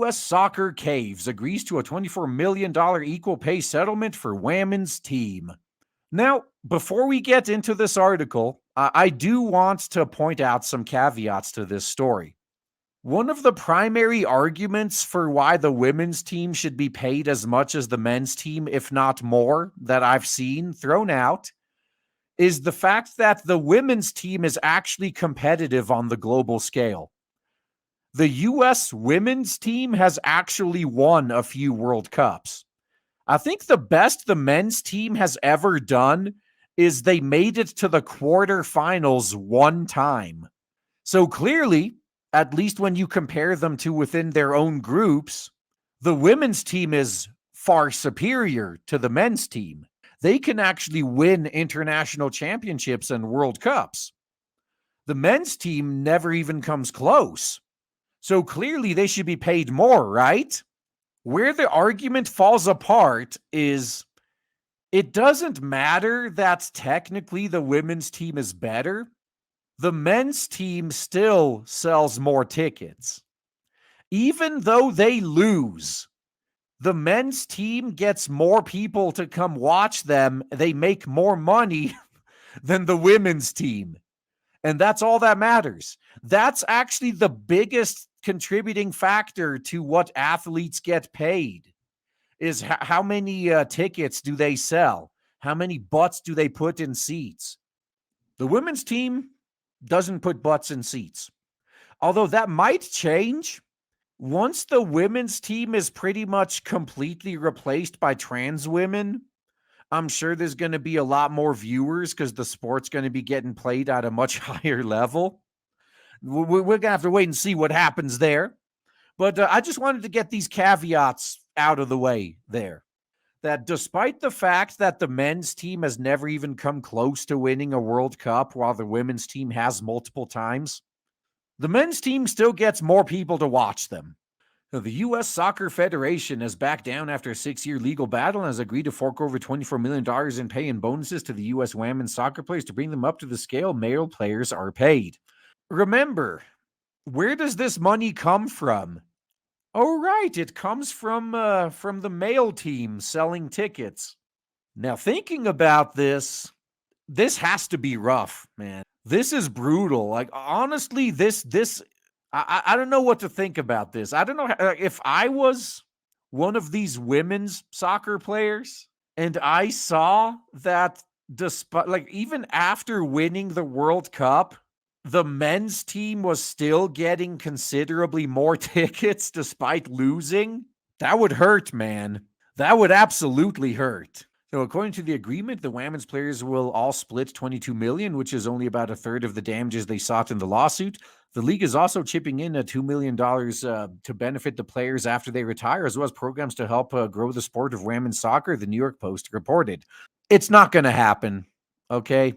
U.S. Soccer Caves agrees to a $24 million equal pay settlement for women's team. Now, before we get into this article, I do want to point out some caveats to this story. One of the primary arguments for why the women's team should be paid as much as the men's team, if not more, that I've seen thrown out, is the fact that the women's team is actually competitive on the global scale. The U.S. women's team has actually won a few World Cups. I think the best the men's team has ever done is they made it to the quarterfinals one time. So clearly, at least when you compare them to within their own groups, the women's team is far superior to the men's team. They can actually win international championships and World Cups. The men's team never even comes close. So clearly they should be paid more, right? Where the argument falls apart is it doesn't matter that technically the women's team is better. The men's team still sells more tickets. Even though they lose, the men's team gets more people to come watch them. They make more money than the women's team. And that's all that matters. That's actually the biggest contributing factor to what athletes get paid is how many tickets do they sell? How many butts do they put in seats? The women's team doesn't put butts in seats. Although that might change once the women's team is pretty much completely replaced by trans women. I'm sure there's going to be a lot more viewers because the sport's going to be getting played at a much higher level. We're going to have to wait and see what happens there. But I just wanted to get these caveats out of the way there. That despite the fact that the men's team has never even come close to winning a World Cup while the women's team has multiple times, the men's team still gets more people to watch them. The U.S. Soccer Federation has backed down after a 6-year legal battle and has agreed to fork over $24 million in pay and bonuses to the U.S. women's soccer players to bring them up to the scale male players are paid. Remember, where does this money come from? Oh, right, it comes from the male team selling tickets. Now, thinking about this has to be rough, man. This is brutal. Like, honestly, I don't know what to think about this. I don't know if I was one of these women's soccer players and I saw that despite, like, even after winning the World Cup, the men's team was still getting considerably more tickets despite losing. That would hurt, man. That would absolutely hurt. So according to the agreement, the women's players will all split $22 million, which is only about a third of the damages they sought in the lawsuit. The league is also chipping in $2 million to benefit the players after they retire, as well as programs to help grow the sport of women's soccer, the New York Post reported. It's not going to happen, okay?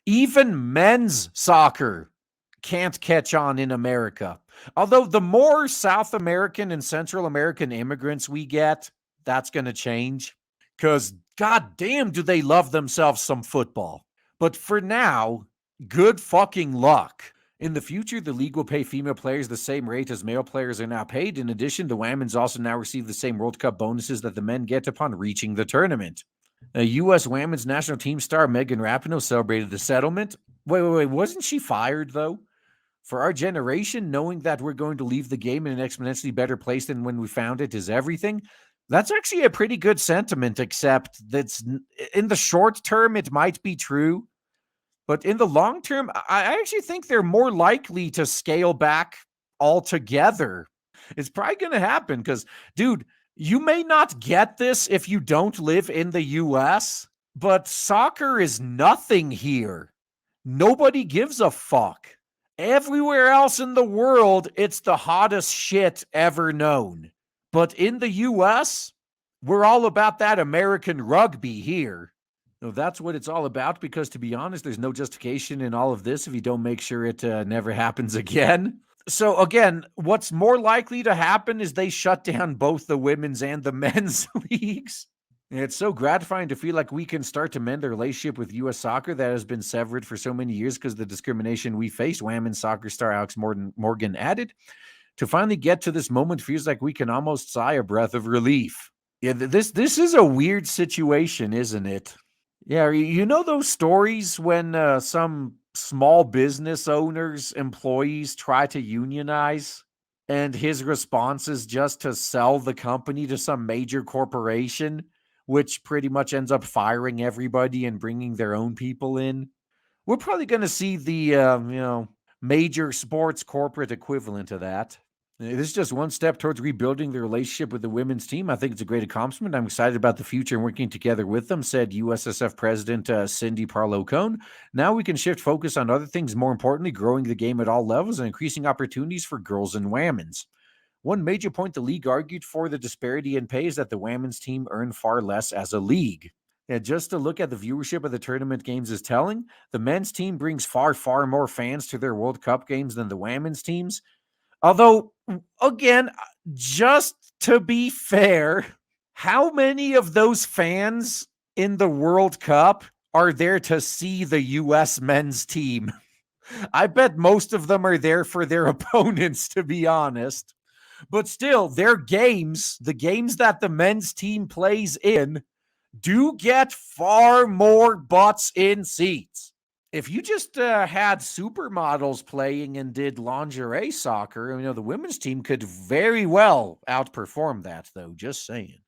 Even men's soccer can't catch on in America. Although the more South American and Central American immigrants we get, that's going to change. Because goddamn do they love themselves some football. But for now, good fucking luck. In the future, the league will pay female players the same rate as male players are now paid. In addition, the women's also now receive the same World Cup bonuses that the men get upon reaching the tournament. A U.S. women's national team star Megan Rapinoe celebrated the settlement. Wait. Wasn't she fired, though? For our generation, knowing that we're going to leave the game in an exponentially better place than when we found it is everything. That's actually a pretty good sentiment, except that's in the short term, it might be true. But in the long term, I actually think they're more likely to scale back altogether. It's probably going to happen because, dude, you may not get this if you don't live in the U.S., but soccer is nothing here. Nobody gives a fuck. Everywhere else in the world, it's the hottest shit ever known. But in the U.S., we're all about that American rugby here. So that's what it's all about because, to be honest, there's no justification in all of this if you don't make sure it never happens again. So again, what's more likely to happen is they shut down both the women's and the men's leagues. And it's so gratifying to feel like we can start to mend the relationship with U.S. soccer that has been severed for so many years because of the discrimination we faced, women's soccer star Alex Morgan added. To finally get to this moment feels like we can almost sigh a breath of relief. Yeah, this is a weird situation, isn't it? Yeah, you know those stories when some small business owners, employees try to unionize, and his response is just to sell the company to some major corporation, which pretty much ends up firing everybody and bringing their own people in. We're probably going to see the major sports corporate equivalent of that. This is just one step towards rebuilding the relationship with the women's team. I think it's a great accomplishment. I'm excited about the future and working together with them, said USSF President Cindy Parlow-Cone. Now we can shift focus on other things, more importantly, growing the game at all levels and increasing opportunities for girls and women's. One major point the league argued for the disparity in pay is that the women's team earn far less as a league. Yeah, just to look at the viewership of the tournament games is telling. The men's team brings far, far more fans to their World Cup games than the women's teams. Although, again, just to be fair, how many of those fans in the World Cup are there to see the U.S. men's team? I bet most of them are there for their opponents, to be honest. But still, their games, the games that the men's team plays in, do get far more butts in seats. If you just had supermodels playing and did lingerie soccer, the women's team could very well outperform that, though. Just saying.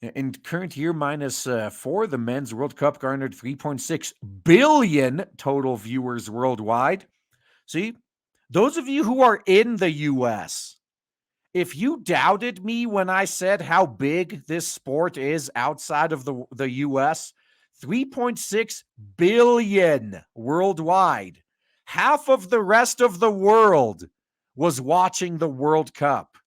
In current year -4, the men's World Cup garnered 3.6 billion total viewers worldwide. See, those of you who are in the US, if you doubted me when I said how big this sport is outside of the US, 3.6 billion worldwide. Half of the rest of the world was watching the World Cup.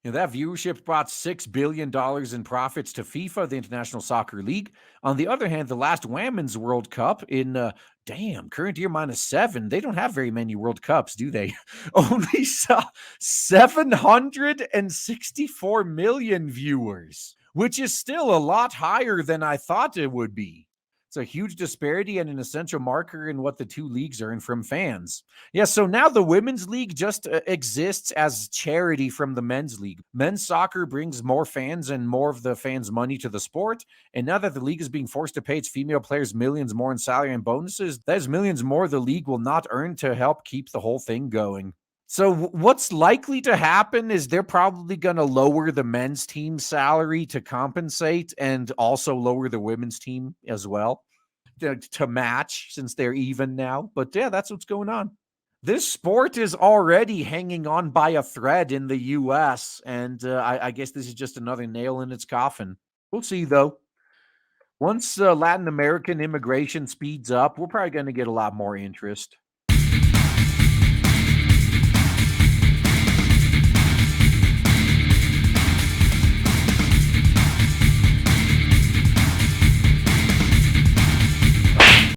That viewership brought $6 billion in profits to FIFA, the International Soccer League. On the other hand, the last Women's World Cup in, current year -7, they don't have very many World Cups, do they? Only saw 764 million viewers, which is still a lot higher than I thought it would be. It's a huge disparity and an essential marker in what the two leagues earn from fans. Yeah, so now the women's league just exists as charity from the men's league. Men's soccer brings more fans and more of the fans' money to the sport. And now that the league is being forced to pay its female players millions more in salary and bonuses, that is millions more the league will not earn to help keep the whole thing going. So what's likely to happen is they're probably going to lower the men's team salary to compensate and also lower the women's team as well to match since they're even now. But yeah, that's what's going on. This sport is already hanging on by a thread in the U.S., and I guess this is just another nail in its coffin. We'll see, though. Once Latin American immigration speeds up, we're probably going to get a lot more interest.